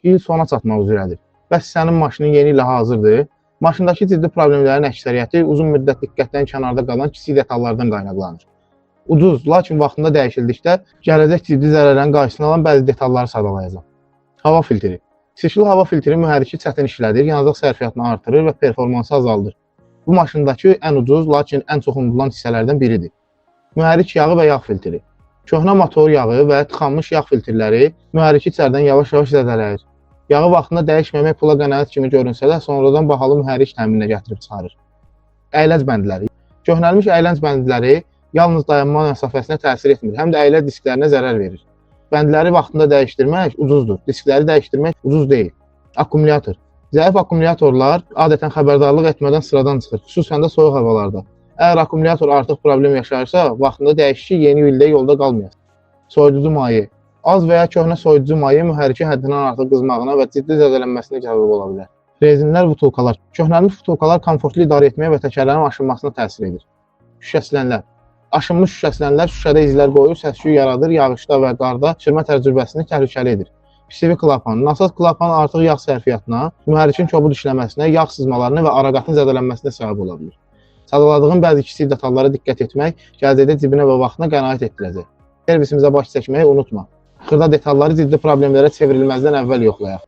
il sona çatmaq üzrədir. Bəs sənin maşının yeni ilə hazırdır. Maşındakı ciddi problemlərin əksəriyyəti uzun müddət diqqətdən kənarda qalan kiçik detallardan qaynaqlanır. Ucuz, lakin vaxtında dəyişildikdə gələcək ciddi zərərlərin qarşısını alan bəzi detalları sadalayacaq. Hava filtri. Sişli hava filtri mühərriki çətin işlədir, yanacaq sərfiyyatını artırır və performansı azaldır. Bu maşındakı ən ucuz, lakin ən çox unudulan hissələrdən biridir. Mühərrik yağı və yağ filtri. Köhnə motor yağı və tıxanmış yağ filtrləri mühərriki içərdən yavaş-yavaş zədələyir. Yağı vaxtında dəyişməmək pula qənaət kimi görünsə də, sonradan bahalı mühərrik təmininə gətirib çıxarır. Əyləc bəndləri. Köhnəlmiş əyləc bəndləri yalnız dayanma məsafəsinə təsir etmir, həm də əyləc disklərinə zərər verir. Bəndləri vaxtında dəyişdirmək ucuzdur, diskləri dəyişdirmək ucuz deyil. Akkumulyator. Zəif akkumulyatorlar adətən xəbərdarlıq etmədən sıradan çıxır, xüsusən də soyuq havalarda. Əgər akkumulyator artıq problem yaşayırsa, vaxtında dəyişik ki, yeni ildə yolda qalmayasın. Soyuducu maye. Az və ya köhnə soyuducu maye mühərriki həddindən artıq qızmağına və ciddi zədələnməsinə səbəb ola bilər. Rezinlər, butulkalar. Köhnəlmiş butulkalar komfortlu idarə etməyə və təkərlərin aşınmasına təsir edir. Şüşəsilənlər. Aşınmış şüşəsilənlər şüşədə izlər qoyur, səs-küy yaradır, yağışda və qarda sürmə təcrübəsini təhlükəli edir. PCV klapan. Nasaz klapan artıq yağ sərfiyyatına, mühərrikin kobud işləməsinə, yağ sızmalarına və araqatın zədələnməsinə səbəb ola bilir. Sadaladığın bəzi kiçik detallara diqqət etmək gələcəkdə cibinə və vaxtına qənaət etdirəcək. Servisimizə baş çəkməyi unutma. Xırda detalları ciddi problemlərə çevrilməzdən əvvəl yoxlayaq.